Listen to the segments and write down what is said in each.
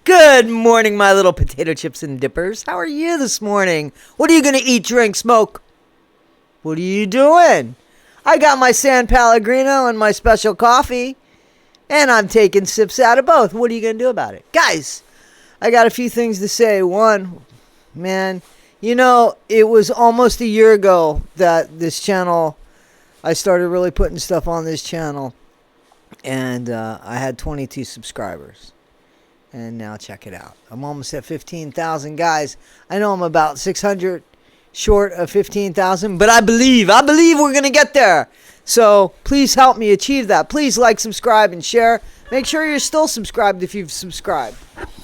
Good morning, my little potato chips and dippers. How are you this morning? What are you going to eat, drink, smoke? What are you doing? I got my San Pellegrino and my special coffee, and I'm taking sips out of both. What are you going to do about it? Guys, I got a few things to say. One, man, it was almost a year ago that this channel, I started really putting stuff on this channel, and I had 22 subscribers. And now check it out. I'm almost at 15,000, guys. I know I'm about 600 short of 15,000, but I believe we're going to get there. So please help me achieve that. Please like, subscribe, and share. Make sure you're still subscribed if you've subscribed,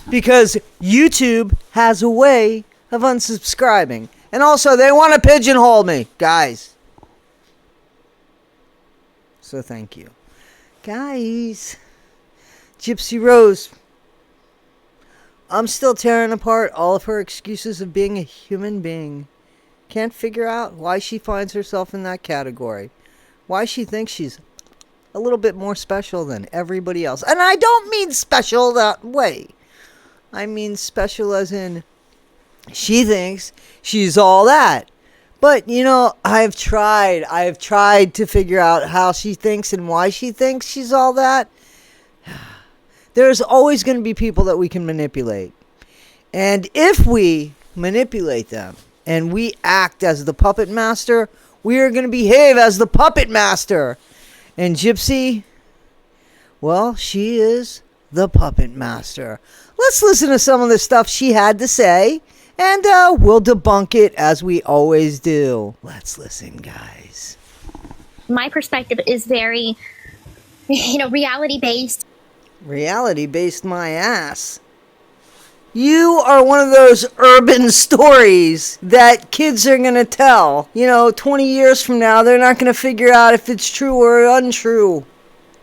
because YouTube has a way of unsubscribing. And also, they want to pigeonhole me, guys. So thank you. Guys, Gypsy Rose. I'm still tearing apart all of her excuses of being a human being. Can't figure out why she finds herself in that category. Why she thinks she's a little bit more special than everybody else. And I don't mean special that way. I mean special as in she thinks she's all that. But, I've tried to figure out how she thinks and why she thinks she's all that. There's always going to be people that we can manipulate. And if we manipulate them and we act as the puppet master, we are going to behave as the puppet master. And Gypsy, well, she is the puppet master. Let's listen to some of the stuff she had to say, and we'll debunk it as we always do. Let's listen, guys. My perspective is very, reality-based. Reality-based my ass. You are one of those urban stories that kids are going to tell. 20 years from now, they're not going to figure out if it's true or untrue.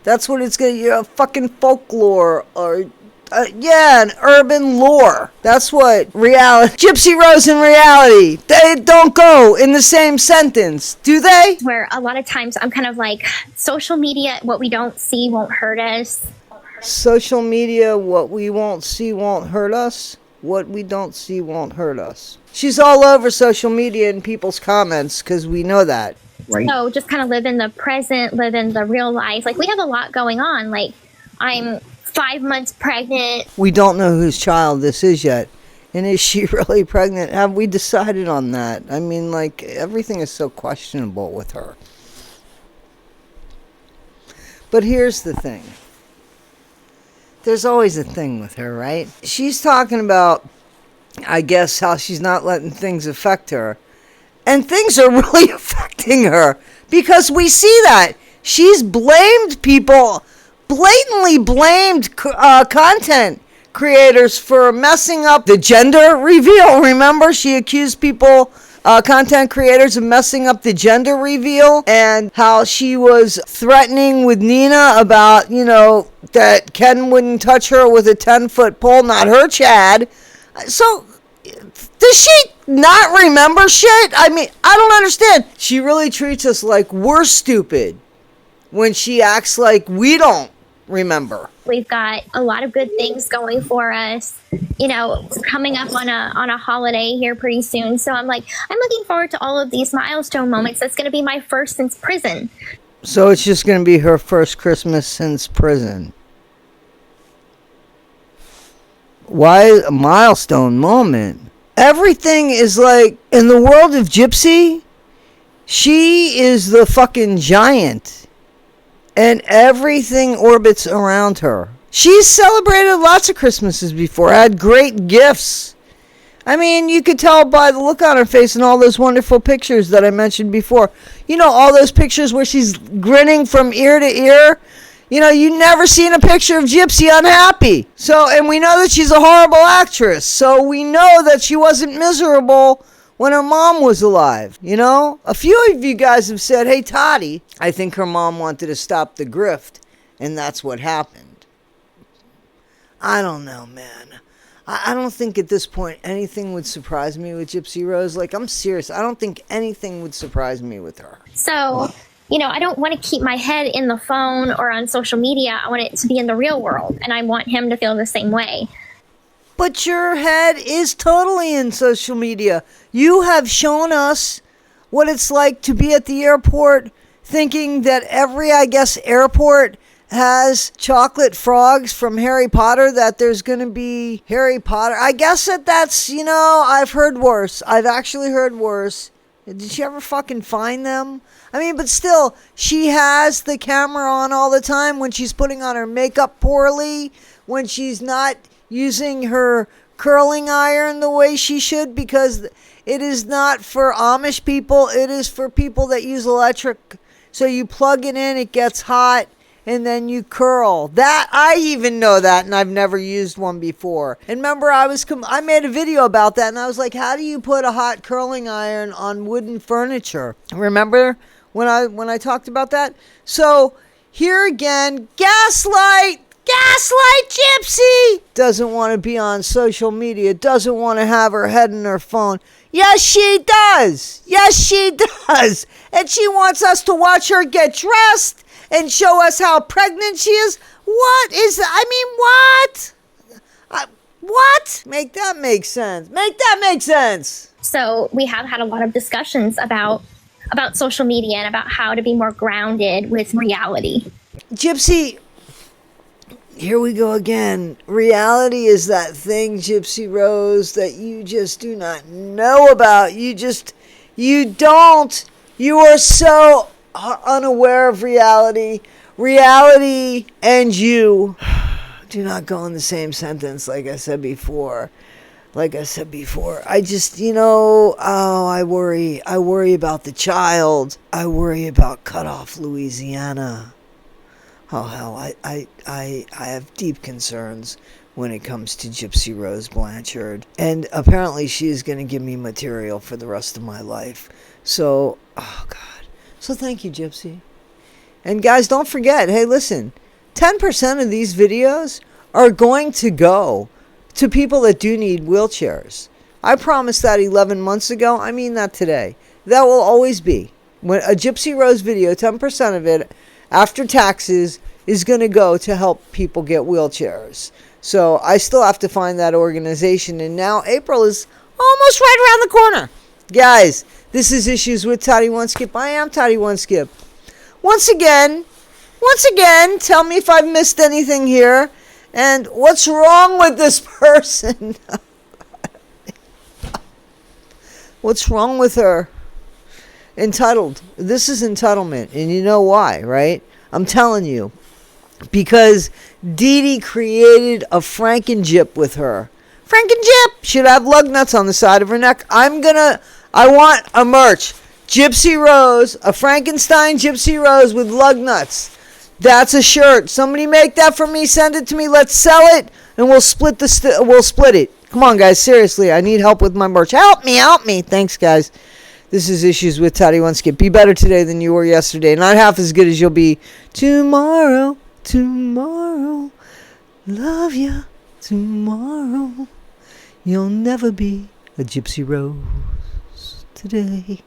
That's what it's going to be, fucking folklore or, an urban lore. That's what reality. Gypsy Rose and reality, they don't go in the same sentence, do they? Where a lot of times I'm kind of like, social media, what we don't see won't hurt us. Social media, what we won't see won't hurt us. What we don't see won't hurt us. She's all over social media and people's comments because we know that. Right. So just kind of live in the present, live in the real life. Like, we have a lot going on. Like, I'm 5 months pregnant. We don't know whose child this is yet. And is she really pregnant? Have we decided on that? I mean, everything is so questionable with her. But here's the thing. There's always a thing with her, right? She's talking about, I guess, how she's not letting things affect her. And things are really affecting her. Because we see that. She's blamed people, blatantly blamed content creators for messing up the gender reveal. Remember, she accused people, content creators, of messing up the gender reveal, and how she was threatening with Nina about, that Ken wouldn't touch her with a 10-foot pole, not her Chad. So, does she not remember shit? I mean, I don't understand. She really treats us like we're stupid when she acts like we don't remember. We've got a lot of good things going for us. It's coming up on a holiday here pretty soon. So I'm looking forward to all of these milestone moments. That's going to be my first since prison. So it's just going to be her first Christmas since prison. Why a milestone moment? Everything is in the world of Gypsy, she is the fucking giant. And everything orbits around her. She's celebrated lots of Christmases before, had great gifts. I mean, you could tell by the look on her face and all those wonderful pictures that I mentioned before. All those pictures where she's grinning from ear to ear. You never seen a picture of Gypsy unhappy. So, and we know that she's a horrible actress. So we know that she wasn't miserable when her mom was alive. A few of you guys have said, hey, Toddy, I think her mom wanted to stop the grift, and that's what happened. I don't know, man. I don't think at this point anything would surprise me with Gypsy Rose. I'm serious. I don't think anything would surprise me with her. So, I don't want to keep my head in the phone or on social media. I want it to be in the real world, and I want him to feel the same way. But your head is totally in social media. You have shown us what it's like to be at the airport thinking that every, I guess, airport has chocolate frogs from Harry Potter, that there's going to be Harry Potter. I guess that's, I've heard worse. I've actually heard worse. Did she ever fucking find them? I mean, but still, she has the camera on all the time when she's putting on her makeup poorly, when she's not using her curling iron the way she should, because it is not for Amish people. It is for people that use electric. So you plug it in, it gets hot, and then you curl. That, I even know that, and I've never used one before. And remember, I made a video about that, and I was like, how do you put a hot curling iron on wooden furniture? Remember when I talked about that? So here again, gaslight Gypsy doesn't want to be on social media, doesn't want to have her head in her phone. Yes, she does. And she wants us to watch her get dressed and show us how pregnant she is. What is that? What? Make that make sense. So we have had a lot of discussions about social media and about how to be more grounded with reality. Gypsy, here we go again. Reality is that thing, Gypsy Rose, that you just do not know about. You don't. You are so unaware of reality. Reality and you do not go in the same sentence, like I said before. I just, I worry about the child. I worry about cut off Louisiana. Oh, hell, I have deep concerns when it comes to Gypsy Rose Blanchard. And apparently she is going to give me material for the rest of my life. So, oh, God. So thank you, Gypsy. And guys, don't forget, hey, listen, 10% of these videos are going to go to people that do need wheelchairs. I promised that 11 months ago. I mean that today. That will always be. When a Gypsy Rose video, 10% of it, after taxes, is going to go to help people get wheelchairs. So I still have to find that organization. And now April is almost right around the corner. Guys, this is Issues with Toddy One Skip. I am Toddy One Skip. Once again, tell me if I've missed anything here. And what's wrong with this person? What's wrong with her? Entitled. This is entitlement. And you know why, right? I'm telling you. Because DeeDee created a Franken-Gyp with her. Franken-Gyp should have lug nuts on the side of her neck. I want a merch. Gypsy Rose, a Frankenstein Gypsy Rose with lug nuts. That's a shirt. Somebody make that for me. Send it to me. Let's sell it, and we'll split it. Come on, guys. Seriously, I need help with my merch. Help me. Thanks, guys. This is Issues with Toddy One Skip. Be better today than you were yesterday. Not half as good as you'll be tomorrow. Love ya. Tomorrow. You'll never be a Gypsy Rose today.